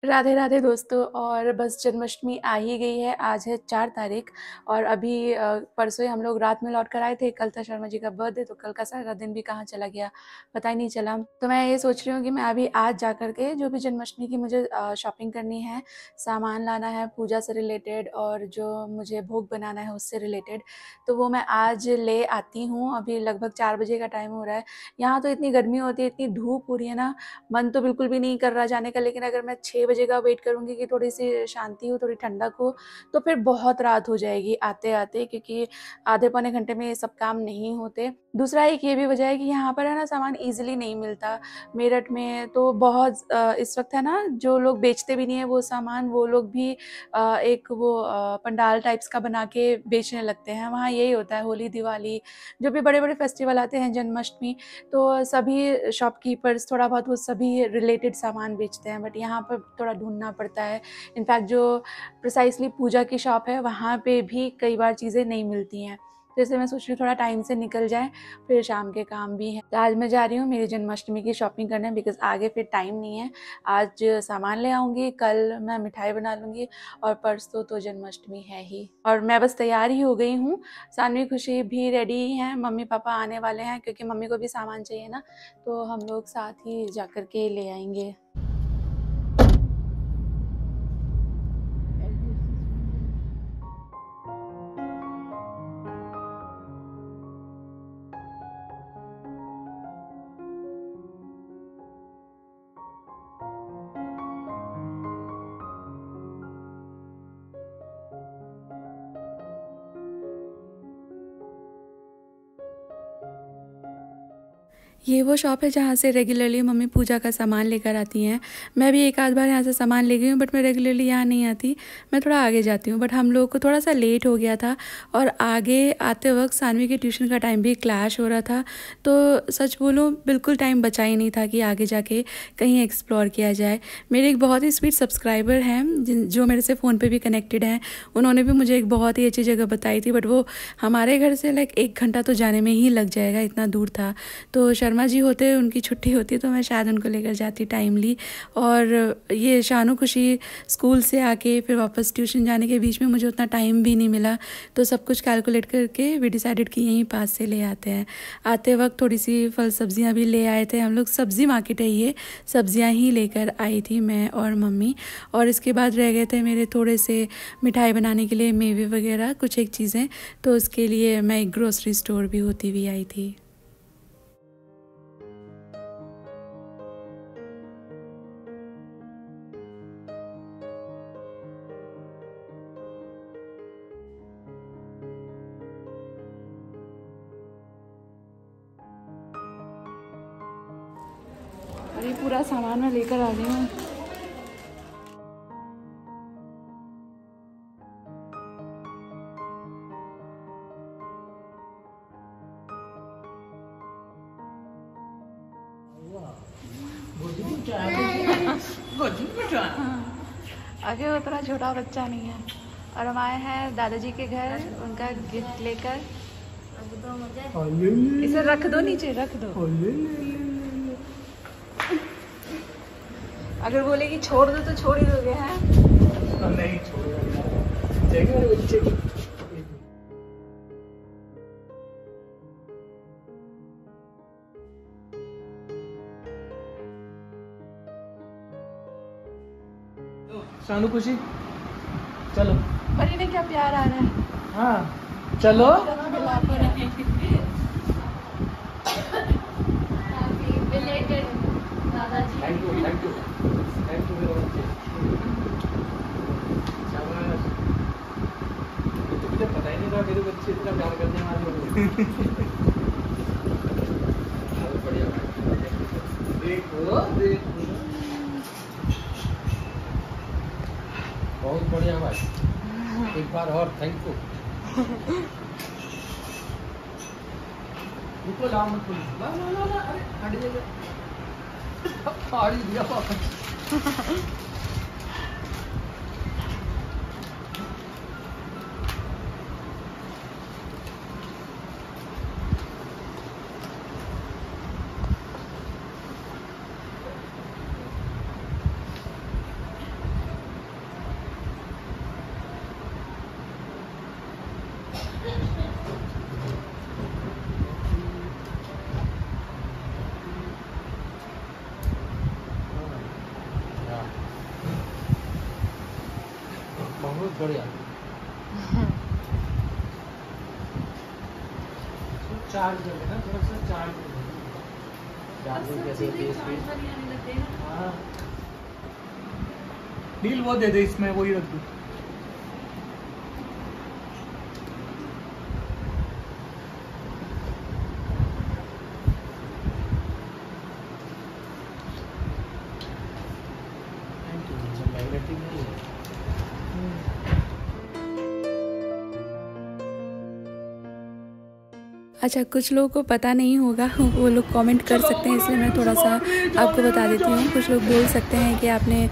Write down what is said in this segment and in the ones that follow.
राधे राधे दोस्तों। और बस जन्माष्टमी आ ही गई है। आज है 4 तारीख और अभी परसों ही हम लोग रात में लौट कर आए थे। कल था शर्मा जी का बर्थडे, तो कल का सारा दिन भी कहाँ चला गया पता ही नहीं चला। तो मैं ये सोच रही हूँ कि मैं अभी आज जा कर के जो भी जन्माष्टमी की मुझे शॉपिंग करनी है, सामान लाना है पूजा से रिलेटेड और जो मुझे भोग बनाना है उससे रिलेटेड, तो वो मैं आज ले आती हूँ। अभी लगभग 4 बजे का टाइम हो रहा है। यहाँ तो इतनी गर्मी होती है, इतनी धूप हो रही है ना, मन तो बिल्कुल भी नहीं कर रहा जाने का। लेकिन अगर मैं 6 बजे का वेट करूँगी कि थोड़ी-सी शांति हो, थोड़ी ठंडक हो, तो फिर बहुत रात हो जाएगी आते-आते, क्योंकि आधे पौने घंटे में ये सब काम नहीं होते। दूसरा एक ये भी वजह है कि यहाँ पर है ना सामान ईज़िली नहीं मिलता। मेरठ में तो बहुत इस वक़्त है ना, जो लोग बेचते भी नहीं है वो सामान, वो लोग भी एक वो पंडाल टाइप्स का बना के बेचने लगते हैं। वहाँ यही होता है, होली, दिवाली, जो भी बड़े-बड़े फेस्टिवल आते हैं, जन्माष्टमी, तो सभी शॉपकीपर्स थोड़ा बहुत वो सभी रिलेटेड सामान बेचते हैं। बट यहाँ पर थोड़ा ढूँढना पड़ता है। इनफैक्ट जो प्रिसाइज़ली पूजा की शॉप है वहाँ पे भी कई बार चीज़ें नहीं मिलती हैं। तो इसलिए मैं सोच रही हूँ थोड़ा टाइम से निकल जाएँ, फिर शाम के काम भी हैं। तो आज मैं जा रही हूँ मेरी जन्माष्टमी की शॉपिंग करने, बिकॉज़ आगे फिर टाइम नहीं है। आज सामान ले आऊँगी, कल मैं मिठाई बना लूँगी और परसों तो जन्माष्टमी है ही। और मैं बस तैयार ही हो गई हूँ। सानवी, खुशी भी रेडी ही हैं, मम्मी-पापा आने वाले हैं क्योंकि मम्मी को भी सामान चाहिए ना, तो हम लोग साथ ही जाकर के ले आएँगे। ये वो शॉप है जहाँ से रेगुलरली मम्मी पूजा का सामान लेकर आती हैं। मैं भी एक आध बार यहाँ से सामान ले गई हूँ, बट मैं रेगुलरली यहाँ नहीं आती, मैं थोड़ा आगे जाती हूँ। बट हम लोग को थोड़ा सा लेट हो गया था और आगे आते वक्त सानवी के ट्यूशन का टाइम भी क्लैश हो रहा था। तो सच बोलूँ बिल्कुल टाइम बचा ही नहीं था कि आगे जाके कहीं एक्सप्लोर किया जाए। मेरे एक बहुत ही स्वीट सब्सक्राइबर हैं जो मेरे से फ़ोन पर भी कनेक्टेड हैं, उन्होंने भी मुझे एक बहुत ही अच्छी जगह बताई थी, बट वो हमारे घर से लाइक 1 घंटा तो जाने में ही लग जाएगा, इतना दूर था। तो शर्मा जी होते, उनकी छुट्टी होती तो मैं शायद उनको लेकर जाती टाइमली। और ये शानू खुशी स्कूल से आके फिर वापस ट्यूशन जाने के बीच में मुझे उतना टाइम भी नहीं मिला, तो सब कुछ कैलकुलेट करके वी डिसाइडेड कि यहीं पास से ले आते हैं। आते वक्त थोड़ी सी फल सब्जियां भी ले आए थे हम लोग। सब्ज़ी मार्केट है ये, सब्जियां ही लेकर आई थी मैं और मम्मी। और इसके बाद रह गए थे मेरे थोड़े से मिठाई बनाने के लिए मेवे वगैरह कुछ एक चीज़ें, तो उसके लिए मैं एक ग्रोसरी स्टोर भी होती हुई आई थी। अरे पूरा सामान मैं लेकर आ गई हूँ। आगे उतना छोटा बच्चा नहीं है। और हम आए हैं दादाजी के घर उनका गिफ्ट लेकर। इसे रख दो, नीचे रख दो। अगर बोले कि छोड़ दो तो छोड़ ही दोगे? हैं नहीं छोड़ेगा बच्चे की। शानू खुशी चलो। परी ने क्या प्यार आ रहा है। हाँ चलो। Thank you thank you thank you मेरे बच्चे। मुझे पता ही नहीं था मेरे बच्चे इतना प्यार करने वाले होंगे। बढ़िया देखो देखो, बहुत बढ़िया भाई, एक बार और थैंक यू। रुको लाओ मत ला ला ला ला, अरे हट जाइए, फाड़ दिया वापस। बहुत बढ़िया। चार्ज कर लेना, थोड़ा सा चार्ज कर लेना। चार्जिंग कैसे होती है इसकी? हाँ, डील वो दे दे, इसमें वही रख दो। मैग्नेटिक नहीं है। अच्छा, कुछ लोगों को पता नहीं होगा, वो लोग कमेंट कर सकते हैं, इसलिए मैं थोड़ा सा आपको बता देती हूँ। कुछ लोग बोल सकते हैं कि आपने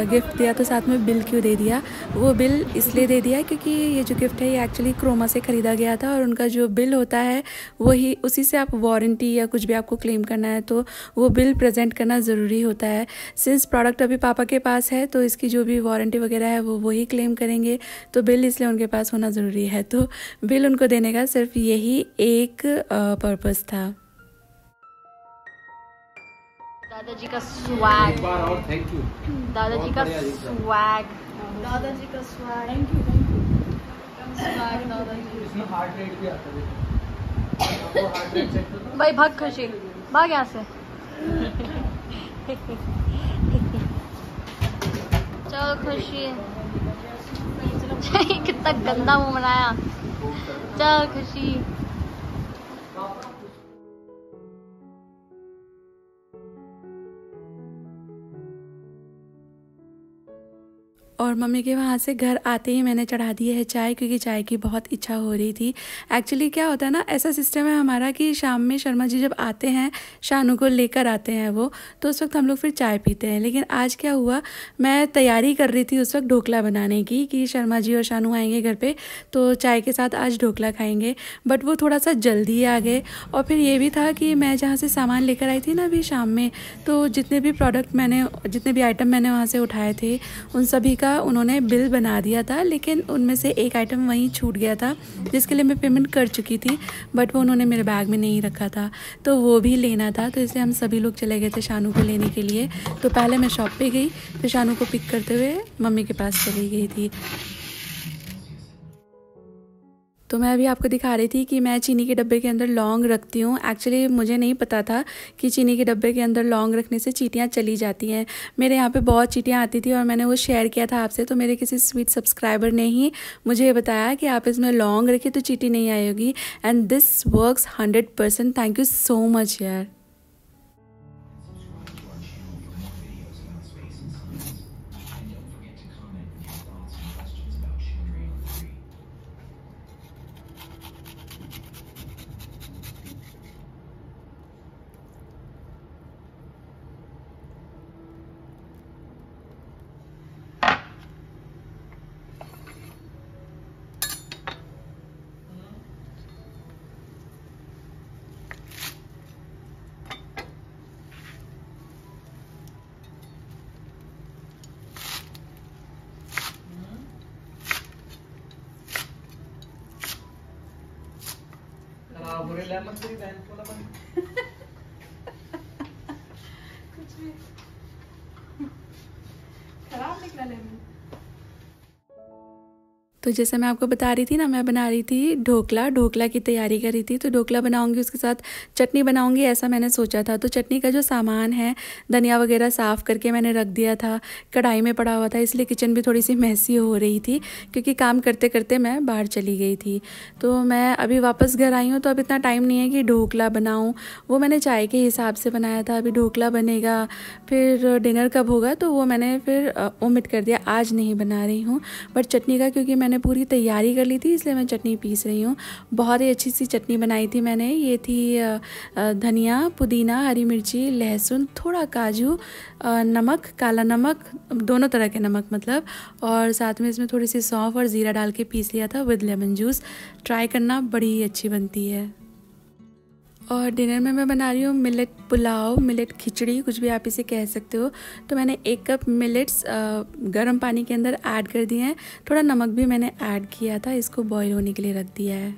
गिफ्ट दिया तो साथ में बिल क्यों दे दिया। वो बिल इसलिए दे दिया क्योंकि ये जो गिफ्ट है ये एक्चुअली क्रोमा से ख़रीदा गया था, और उनका जो बिल होता है वही, उसी से आप वारंटी या कुछ भी आपको क्लेम करना है तो वो बिल प्रेजेंट करना ज़रूरी होता है। सिंस प्रोडक्ट अभी पापा के पास है तो इसकी जो भी वारंटी वगैरह है वो वही क्लेम करेंगे, तो बिल इसलिए उनके पास होना ज़रूरी है। तो बिल उनको देने का सिर्फ यही एक पर्पस था। दादाजी का स्वैग, एक बार और थैंक यू। दादाजी का स्वैग, दादाजी का स्वैग, थैंक यू स्वैग दादाजी। इसमें हार्ट रेट भी आता है, आपको हार्ट रेट चेक करो भाई। भाग खुशी, भाग यहाँ से। चलो खुशी, कितना गंदा मुंह बनाया। चल खुशी। और मम्मी के वहाँ से घर आते ही मैंने चढ़ा दी है चाय, क्योंकि चाय की बहुत इच्छा हो रही थी। एक्चुअली क्या होता है ना, ऐसा सिस्टम है हमारा कि शाम में शर्मा जी जब आते हैं, शानू को लेकर आते हैं वो, तो उस वक्त हम लोग फिर चाय पीते हैं। लेकिन आज क्या हुआ, मैं तैयारी कर रही थी उस वक्त ढोकला बनाने की, कि शर्मा जी और शानू आएंगे घर पर तो चाय के साथ आज ढोकला खाएँगे। बट वो थोड़ा सा जल्दी आ गए, और फिर ये भी था कि मैं जहाँ से सामान लेकर आई थी ना अभी शाम में, तो जितने भी आइटम मैंने वहाँ से उठाए थे उन सभी का उन्होंने बिल बना दिया था। लेकिन उनमें से एक आइटम वहीं छूट गया था जिसके लिए मैं पेमेंट कर चुकी थी, बट वो उन्होंने मेरे बैग में नहीं रखा था, तो वो भी लेना था। तो इसलिए हम सभी लोग चले गए थे शानू को लेने के लिए। तो पहले मैं शॉप पे गई, फिर शानू को पिक करते हुए मम्मी के पास चली गई थी। तो मैं अभी आपको दिखा रही थी कि मैं चीनी के डब्बे के अंदर लौंग रखती हूँ। एक्चुअली मुझे नहीं पता था कि चीनी के डब्बे के अंदर लौंग रखने से चींटियाँ चली जाती हैं। मेरे यहाँ पे बहुत चींटियाँ आती थी और मैंने वो शेयर किया था आपसे, तो मेरे किसी स्वीट सब्सक्राइबर ने ही मुझे बताया कि आप इसमें लौंग रखिए तो चींटी नहीं आएगी, and this works 100%। Thank you so much यार। बुरे लेमन तेरी बहन को लगा कुछ भी खराब निकला लेमन। तो जैसे मैं आपको बता रही थी ना, मैं बना रही थी ढोकला की तैयारी कर रही थी। तो ढोकला बनाऊंगी, उसके साथ चटनी बनाऊंगी, ऐसा मैंने सोचा था। तो चटनी का जो सामान है, धनिया वगैरह साफ़ करके मैंने रख दिया था, कढ़ाई में पड़ा हुआ था, इसलिए किचन भी थोड़ी सी मैसी हो रही थी क्योंकि काम करते करते मैं बाहर चली गई थी। तो मैं अभी वापस घर आई हूँ, तो अब इतना टाइम नहीं है कि ढोकला बनाऊँ। वो मैंने चाय के हिसाब से बनाया था, अभी ढोकला बनेगा, फिर डिनर कब होगा तो वो मैंने फिर ओमिट कर दिया, आज नहीं बना रही हूँ। बट चटनी का क्योंकि मैंने पूरी तैयारी कर ली थी, इसलिए मैं चटनी पीस रही हूँ। बहुत ही अच्छी सी चटनी बनाई थी मैंने। ये थी धनिया, पुदीना, हरी मिर्ची, लहसुन, थोड़ा काजू, नमक, काला नमक, दोनों तरह के नमक मतलब, और साथ में इसमें थोड़ी सी सौंफ और ज़ीरा डाल के पीस लिया था विद लेमन जूस। ट्राई करना, बड़ी अच्छी बनती है। और डिनर में मैं बना रही हूँ मिलेट पुलाव, मिलेट खिचड़ी, कुछ भी आप इसे कह सकते हो। तो मैंने 1 कप मिलेट्स गर्म पानी के अंदर ऐड कर दिए हैं, थोड़ा नमक भी मैंने ऐड किया था, इसको बॉईल होने के लिए रख दिया है।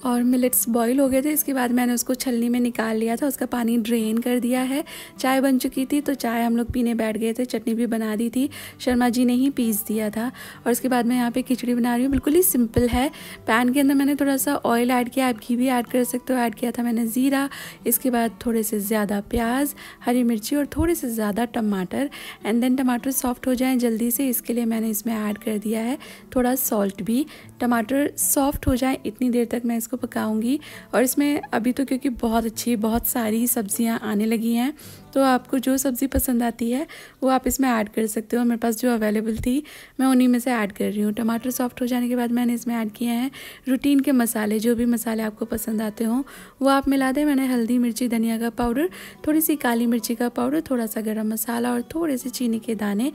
और मिलेट्स बॉईल हो गए थे। इसके बाद मैंने उसको छलनी में निकाल लिया था, उसका पानी ड्रेन कर दिया है। चाय बन चुकी थी तो चाय हम लोग पीने बैठ गए थे। चटनी भी बना दी थी, शर्मा जी ने ही पीस दिया था। और इसके बाद मैं यहाँ पे खिचड़ी बना रही हूँ, बिल्कुल ही सिंपल है। पैन के अंदर मैंने थोड़ा सा ऑयल ऐड किया, आप घी भी ऐड कर सकते हो। ऐड किया था मैंने ज़ीरा, इसके बाद थोड़े से ज़्यादा प्याज, हरी मिर्ची और थोड़े से ज़्यादा टमाटर। एंड देन टमाटर सॉफ्ट हो जाएँ जल्दी से, इसके लिए मैंने इसमें ऐड कर दिया है थोड़ा सॉल्ट भी। टमाटर सॉफ्ट हो जाए इतनी देर तक मैं इसको पकाऊंगी। और इसमें अभी तो क्योंकि बहुत सारी सब्जियां आने लगी हैं, तो आपको जो सब्ज़ी पसंद आती है वो आप इसमें ऐड कर सकते हो। मेरे पास जो अवेलेबल थी मैं उन्हीं में से ऐड कर रही हूँ। टमाटर सॉफ्ट हो जाने के बाद मैंने इसमें ऐड किए हैं रूटीन के मसाले, जो भी मसाले आपको पसंद आते हों वो आप मिला दें। मैंने हल्दी, मिर्ची, धनिया का पाउडर, थोड़ी सी काली मिर्ची का पाउडर, थोड़ा सा गरम मसाला और थोड़े से चीनी के दाने,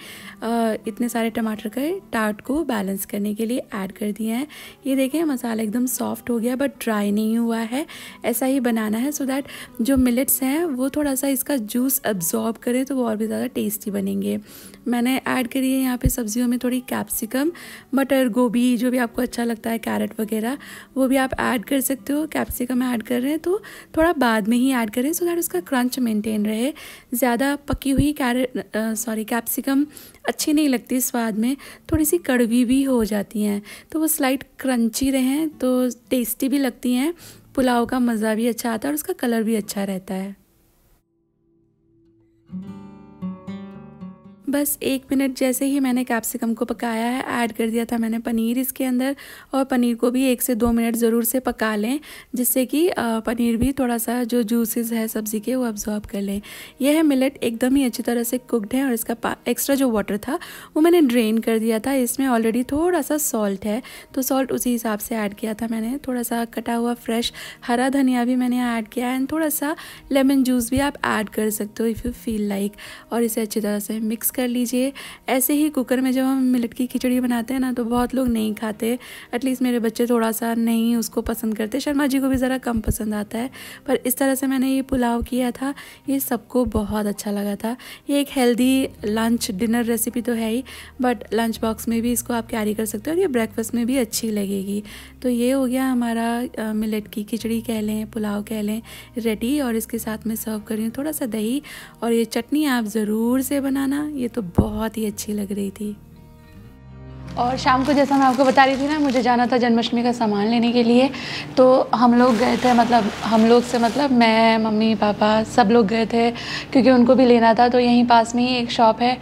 इतने सारे टमाटर के टार्ट को बैलेंस करने के लिए ऐड कर दिए हैं। ये देखें मसाला एकदम सॉफ्ट हो गया बट ड्राई नहीं हुआ है। ऐसा ही बनाना है सो दैट जो मिलेट्स हैं वो थोड़ा सा इसका जूस अब्जॉर्ब करें तो वो और भी ज़्यादा टेस्टी बनेंगे। मैंने ऐड करी है यहाँ पे सब्जियों में थोड़ी कैप्सिकम, मटर, गोभी, जो भी आपको अच्छा लगता है, कैरेट वगैरह वो भी आप ऐड कर सकते हो। कैप्सिकम ऐड कर रहे हैं तो थोड़ा बाद में ही ऐड करें सो दैट उसका क्रंच मेंटेन रहे। ज़्यादा पकी हुई कैप्सिकम अच्छी नहीं लगती स्वाद में, थोड़ी सी कड़वी भी हो जाती हैं, तो वो स्लाइट क्रंची रहें तो टेस्टी भी लगती हैं। पुलाव का मज़ा भी अच्छा आता है और उसका कलर भी अच्छा रहता है। बस 1 मिनट जैसे ही मैंने कैप्सिकम को पकाया है, ऐड कर दिया था मैंने पनीर इसके अंदर। और पनीर को भी 1 से 2 मिनट ज़रूर से पका लें, जिससे कि पनीर भी थोड़ा सा जो जूसेस है सब्ज़ी के वो अब्जॉर्ब कर लें। यह है मिलेट एकदम ही अच्छी तरह से कुकड है और इसका एक्स्ट्रा जो वाटर था वो मैंने ड्रेन कर दिया था। इसमें ऑलरेडी थोड़ा सा सॉल्ट है तो सॉल्ट उसी हिसाब से ऐड किया था मैंने। थोड़ा सा कटा हुआ फ्रेश हरा धनिया भी मैंने ऐड किया है एंड थोड़ा सा लेमन जूस भी आप ऐड कर सकते हो इफ़ यू फील लाइक। और इसे अच्छी तरह से मिक्स कर लीजिए। ऐसे ही कुकर में जब हम मिलेट की खिचड़ी बनाते हैं ना तो बहुत लोग नहीं खाते, एटलीस्ट मेरे बच्चे थोड़ा सा नहीं उसको पसंद करते, शर्मा जी को भी ज़रा कम पसंद आता है। पर इस तरह से मैंने ये पुलाव किया था, ये सबको बहुत अच्छा लगा था। ये एक हेल्दी लंच डिनर रेसिपी तो है ही, बट लंच बॉक्स में भी इसको आप कैरी कर सकते हो और ये ब्रेकफास्ट में भी अच्छी लगेगी। तो ये हो गया हमारा मिलेट की खिचड़ी कह लें, पुलाव कह लें, रेडी। और इसके साथ में सर्व कर रही हूँ थोड़ा सा दही, और ये चटनी आप ज़रूर से बनाना, ये तो बहुत ही अच्छी लग रही थी। और शाम को जैसा मैं आपको बता रही थी ना, मुझे जाना था जन्माष्टमी का सामान लेने के लिए, तो हम लोग गए थे, मतलब हम लोग से मतलब मैं, मम्मी, पापा सब लोग गए थे क्योंकि उनको भी लेना था। तो यहीं पास में ही एक शॉप है।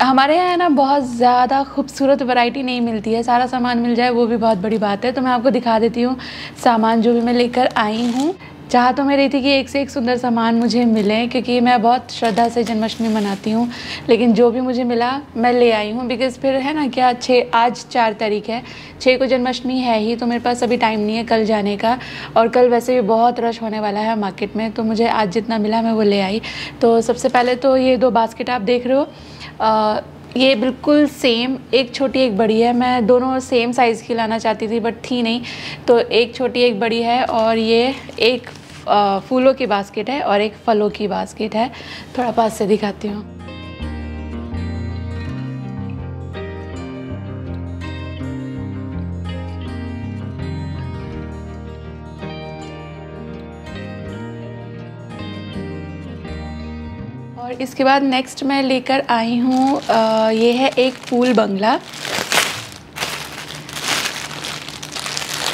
हमारे यहाँ ना बहुत ज़्यादा खूबसूरत वैरायटी नहीं मिलती है, सारा सामान मिल जाए वो भी बहुत बड़ी बात है। तो मैं आपको दिखा देती हूँ सामान जो भी मैं लेकर आई हूँ। चाह तो मैं रही थी कि एक से एक सुंदर सामान मुझे मिले, क्योंकि मैं बहुत श्रद्धा से जन्माष्टमी मनाती हूँ, लेकिन जो भी मुझे मिला मैं ले आई हूँ। बिकॉज़ फिर है ना क्या, आज 4 तारीख है, 6 को जन्माष्टमी है ही, तो मेरे पास अभी टाइम नहीं है कल जाने का, और कल वैसे भी बहुत रश होने वाला है मार्केट में, तो मुझे आज जितना मिला मैं वो ले आई। तो सबसे पहले तो ये 2 बास्केट आप देख रहे हो, ये बिल्कुल सेम, एक छोटी एक बड़ी है। मैं दोनों सेम साइज़ की लाना चाहती थी बट थी नहीं, तो एक छोटी एक बड़ी है। और ये एक फूलों की बास्केट है और एक फलों की बास्केट है। थोड़ा पास से दिखाती हूँ। और इसके बाद नेक्स्ट मैं लेकर आई हूँ, ये है एक फूल बंगला।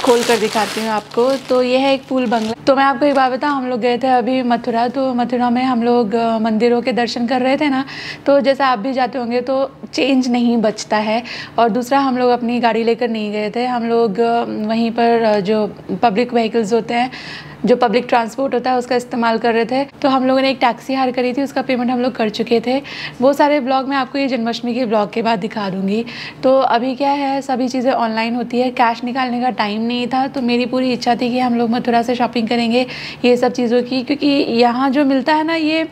खोल कर दिखाती हूँ आपको। तो ये है एक फूल बंगला। तो मैं आपको एक बात बताऊँ, हम लोग गए थे अभी मथुरा, तो मथुरा में हम लोग मंदिरों के दर्शन कर रहे थे ना, तो जैसा आप भी जाते होंगे तो चेंज नहीं बचता है। और दूसरा, हम लोग अपनी गाड़ी लेकर नहीं गए थे, हम लोग वहीं पर जो पब्लिक व्हीकल्स होते हैं, जो पब्लिक ट्रांसपोर्ट होता है, उसका इस्तेमाल कर रहे थे। तो हम लोगों ने एक टैक्सी हायर करी थी, उसका पेमेंट हम लोग कर चुके थे। वो सारे ब्लॉग मैं आपको ये जन्माष्टमी के ब्लॉग के बाद दिखा दूँगी। तो अभी क्या है, सभी चीज़ें ऑनलाइन होती है, कैश निकालने का टाइम नहीं था, तो मेरी पूरी इच्छा थी कि हम लोग मथुरा से शॉपिंग करेंगे ये सब चीज़ों की, क्योंकि यहाँ जो मिलता है ना, ये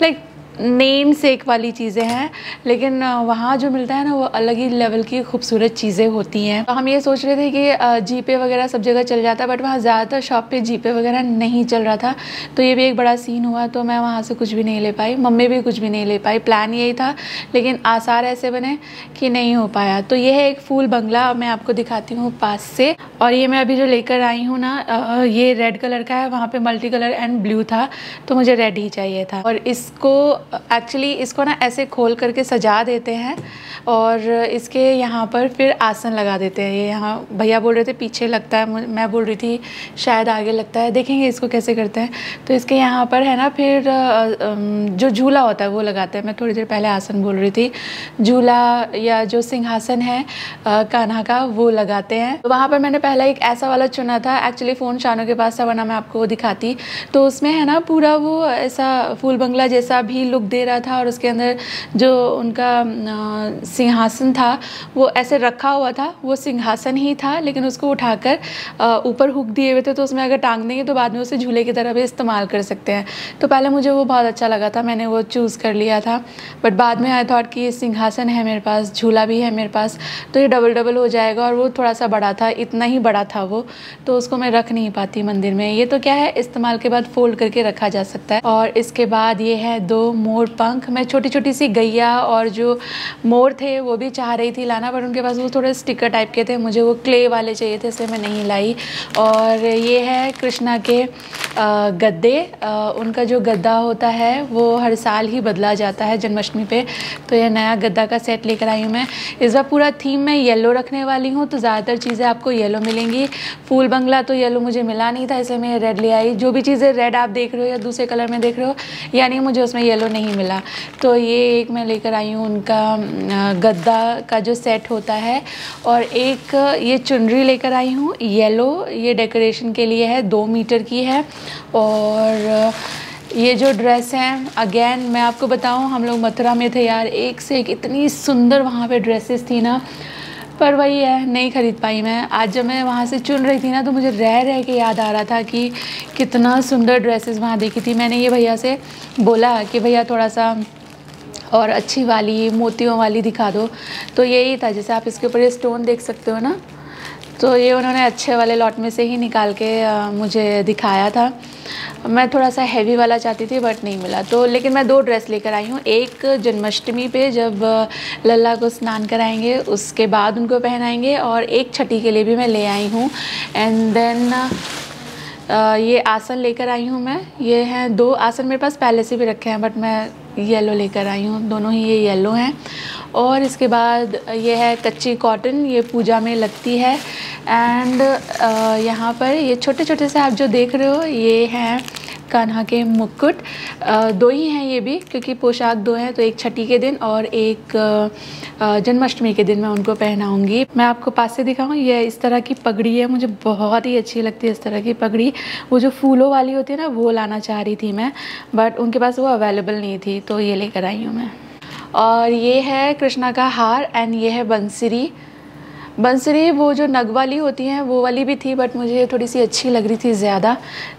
लाइक नेम सेक वाली चीज़ें हैं, लेकिन वहाँ जो मिलता है ना वो अलग ही लेवल की खूबसूरत चीज़ें होती हैं। तो हम ये सोच रहे थे कि जीपे वगैरह सब जगह चल जाता, बट वहाँ ज़्यादातर शॉप पे जीपे वगैरह नहीं चल रहा था, तो ये भी एक बड़ा सीन हुआ। तो मैं वहाँ से कुछ भी नहीं ले पाई, मम्मी भी कुछ भी नहीं ले पाई। प्लान यही था, लेकिन आसार ऐसे बने कि नहीं हो पाया। तो ये है एक फूल बंगला, मैं आपको दिखाती हूँ पास से। और ये मैं अभी जो लेकर आई हूँ ना, ये रेड कलर का है, वहाँ पे मल्टी कलर एंड ब्लू था, तो मुझे रेड ही चाहिए था। और इसको एक्चुअली इसको ना ऐसे खोल करके सजा देते हैं और इसके यहाँ पर फिर आसन लगा देते हैं। ये यहाँ भैया बोल रहे थे पीछे लगता है, मैं बोल रही थी शायद आगे लगता है, देखेंगे इसको कैसे करते हैं। तो इसके यहाँ पर है ना फिर जो झूला होता है वो लगाते हैं। मैं थोड़ी देर पहले आसन बोल रही थी, झूला या जो सिंहासन है कान्हा का वो लगाते हैं। तो वहाँ पर मैंने पहला एक ऐसा वाला चुना था, एक्चुअली फ़ोन शानों के पास था, वरना मैं आपको वो दिखाती। तो उसमें है ना पूरा वो ऐसा फूल बंगला जैसा भी लुक दे रहा था, और उसके अंदर जो उनका सिंहासन था वो ऐसे रखा हुआ था, वो सिंहासन ही था, लेकिन उसको उठाकर ऊपर हुक दिए हुए थे, तो उसमें अगर टांग देंगे तो बाद में उसे झूले की तरह भी इस्तेमाल कर सकते हैं। तो पहले मुझे वो बहुत अच्छा लगा था, मैंने वो चूज़ कर लिया था, बट बाद में आई थॉट कि सिंहासन है मेरे पास, झूला भी है मेरे पास, तो ये डबल डबल हो जाएगा। और वो थोड़ा सा बड़ा था, इतना ही बड़ा था वो, तो उसको मैं रख नहीं पाती मंदिर में। ये तो क्या है, इस्तेमाल के बाद फोल्ड करके रखा जा सकता है। और इसके बाद ये है 2 मोर पंख। मैं छोटी छोटी सी गैया और जो मोर थे वो भी चाह रही थी लाना, पर उनके पास वो थोड़े स्टिकर टाइप के थे, मुझे वो क्ले वाले चाहिए थे, इसलिए मैं नहीं लाई। और ये है कृष्णा के गद्दे। उनका जो गद्दा होता है वो हर साल ही बदला जाता है जन्माष्टमी पे, तो ये नया गद्दा का सेट लेकर आई हूँ मैं। इस बार पूरा थीम मैं येलो रखने वाली हूँ, तो ज़्यादातर चीज़ें आपको येलो मिलेंगी। फूल बंगला तो येलो मुझे मिला नहीं था, इसलिए मैं रेड ले आई। जो भी चीज़ें रेड आप देख रहे हो या दूसरे कलर में देख रहे हो, यानी मुझे उसमें येलो नहीं मिला। तो ये एक मैं लेकर आई हूँ उनका गद्दा का जो सेट होता है, और एक ये चुनरी लेकर आई हूँ येलो, ये डेकोरेशन के लिए है, 2 मीटर की है। और ये जो ड्रेस हैं, अगेन मैं आपको बताऊं, हम लोग मथुरा में थे यार, एक से एक इतनी सुंदर वहाँ पे ड्रेसेस थी ना, पर वही है नहीं ख़रीद पाई मैं। आज जब मैं वहाँ से चुन रही थी ना, तो मुझे रह रह के याद आ रहा था कि कितना सुंदर ड्रेसेस वहाँ देखी थी। मैंने ये भैया से बोला कि भैया थोड़ा सा और अच्छी वाली मोतियों वाली दिखा दो, तो यही था। जैसे आप इसके ऊपर ये स्टोन देख सकते हो ना, तो ये उन्होंने अच्छे वाले लॉट में से ही निकाल के मुझे दिखाया था। मैं थोड़ा सा हैवी वाला चाहती थी, बट नहीं मिला। तो लेकिन मैं 2 ड्रेस लेकर आई हूँ, एक जन्माष्टमी पे जब लल्ला को स्नान कराएंगे उसके बाद उनको पहनाएंगे, और एक छठी के लिए भी मैं ले आई हूँ। एंड देन ये आसन लेकर आई हूँ मैं। ये हैं 2 आसन, मेरे पास पहले से भी रखे हैं, बट मैं येलो लेकर आई हूँ, दोनों ही ये येलो हैं। और इसके बाद ये है कच्ची कॉटन, ये पूजा में लगती है। एंड यहाँ पर ये छोटे छोटे से आप जो देख रहे हो, ये हैं कान्हा के मुकुट। 2 ही हैं ये भी, क्योंकि पोशाक 2 हैं, तो एक छठी के दिन और एक जन्माष्टमी के दिन मैं उनको पहनाऊंगी। मैं आपको पास से दिखाऊँ, ये इस तरह की पगड़ी है, मुझे बहुत ही अच्छी लगती है इस तरह की पगड़ी। वो जो फूलों वाली होती है ना, वो लाना चाह रही थी मैं, बट उनके पास वो अवेलेबल नहीं थी, तो ये लेकर आई हूँ मैं। और ये है कृष्णा का हार, एंड ये है बंसरी। बंसरी वो जो नग वाली होती हैं वो वाली भी थी, बट मुझे थोड़ी सी अच्छी लग रही थी ज़्यादा,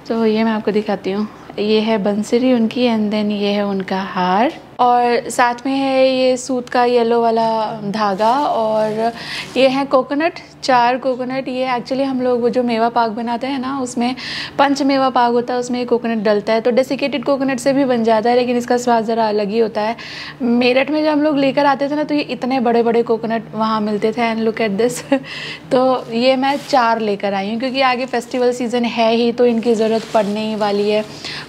तो ये मैं आपको दिखाती हूँ। ये है बंसरी उनकी, एंड देन ये है उनका हार। और साथ में है ये सूत का येलो वाला धागा, और ये है कोकोनट, 4 कोकोनट। ये एक्चुअली हम लोग वो जो मेवा पाक बनाते हैं ना, उसमें पंच मेवा पाक होता है, उसमें कोकोनट डलता है, तो डेसिकेटेड कोकोनट से भी बन जाता है, लेकिन इसका स्वाद ज़रा अलग ही होता है। मेरठ में जब हम लोग लेकर आते थे ना, तो ये इतने बड़े बड़े कोकोनट वहाँ मिलते थे, एंड लुक एट दिस। तो ये मैं 4 लेकर आई हूँ, क्योंकि आगे फेस्टिवल सीज़न है ही, तो इनकी ज़रूरत पड़ने ही वाली है।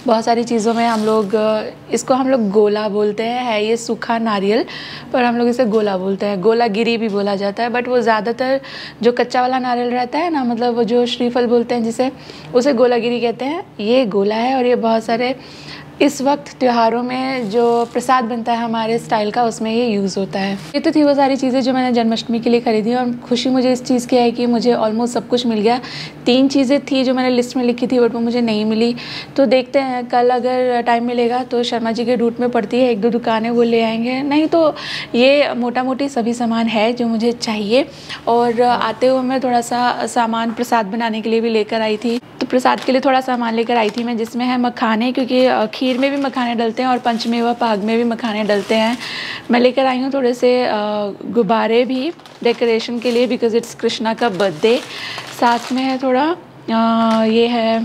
बहुत सारी चीज़ों में हम लोग इसको हम लोग गोला बोलते है ये सूखा नारियल, पर हम लोग इसे गोला बोलते हैं, गोला गिरी भी बोला जाता है, बट वो ज़्यादातर जो कच्चा वाला नारियल रहता है ना, मतलब वो जो श्रीफल बोलते हैं जिसे, उसे गोला गिरी कहते हैं। ये गोला है, और ये बहुत सारे इस वक्त त्योहारों में जो प्रसाद बनता है हमारे स्टाइल का, उसमें ये यूज़ होता है। ये तो थी वो सारी चीज़ें जो मैंने जन्माष्टमी के लिए खरीदी, और खुशी मुझे इस चीज़ की है कि मुझे ऑलमोस्ट सब कुछ मिल गया। 3 चीज़ें थी जो मैंने लिस्ट में लिखी थी, बट वो मुझे नहीं मिली, तो देखते हैं कल अगर टाइम मिलेगा तो शर्मा जी के रूट में पड़ती है 1-2 दुकानें, वो ले आएंगे, नहीं तो ये मोटा मोटी सभी सामान है जो मुझे चाहिए। और आते हुए मैं थोड़ा सा सामान प्रसाद बनाने के लिए भी लेकर आई थी। तो प्रसाद के लिए थोड़ा सामान लेकर आई थी मैं, जिसमें है मखाने, क्योंकि खीर में भी मखाने डलते हैं और पंचमेवा पाग में भी मखाने डलते हैं। मैं लेकर आई हूँ थोड़े से गुब्बारे भी डेकोरेशन के लिए, बिकॉज़ इट्स कृष्णा का बर्थडे। साथ में है थोड़ा ये है,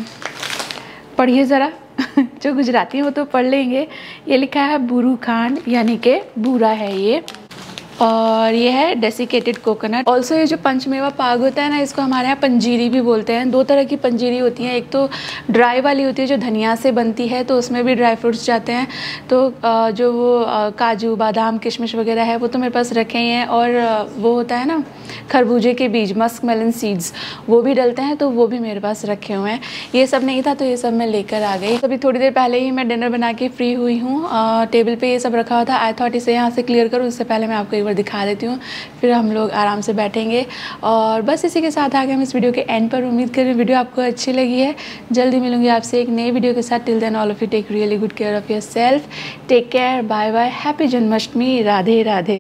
पढ़िए ज़रा जो गुजराती है वो तो पढ़ लेंगे। ये लिखा है बुरू खांड, यानी कि बूरा है ये। और ये है डेसिकेटेड कोकोनट। ऑल्सो ये जो पंचमेवा पाग होता है ना, इसको हमारे यहाँ पंजीरी भी बोलते हैं। 2 तरह की पंजीरी होती हैं, एक तो ड्राई वाली होती है जो धनिया से बनती है, तो उसमें भी ड्राई फ्रूट्स जाते हैं। तो जो वो काजू बादाम किशमिश वगैरह है वो तो मेरे पास रखे ही हैं। और वो होता है ना खरबूजे के बीज, मस्क मेलन सीड्स, वो भी डलते हैं, तो वो भी मेरे पास रखे हुए हैं। ये सब नहीं था तो ये सब मैं लेकर आ गई। अभी थोड़ी देर पहले ही मैं डिनर बना के फ्री हुई हूँ। टेबल पे ये सब रखा हुआ था। आई थॉट इसे यहाँ से क्लियर करूँ, उससे पहले मैं आपको एक बार दिखा देती हूँ, फिर हम लोग आराम से बैठेंगे। और बस इसी के साथ आ गए हम इस वीडियो के एंड पर। उम्मीद करें वीडियो आपको अच्छी लगी है। जल्दी मिलूंगी आपसे एक नई वीडियो के साथ। Till then all of you take really good care of yourself. Take care, bye bye, happy Janmashtami, Radhe Radhe.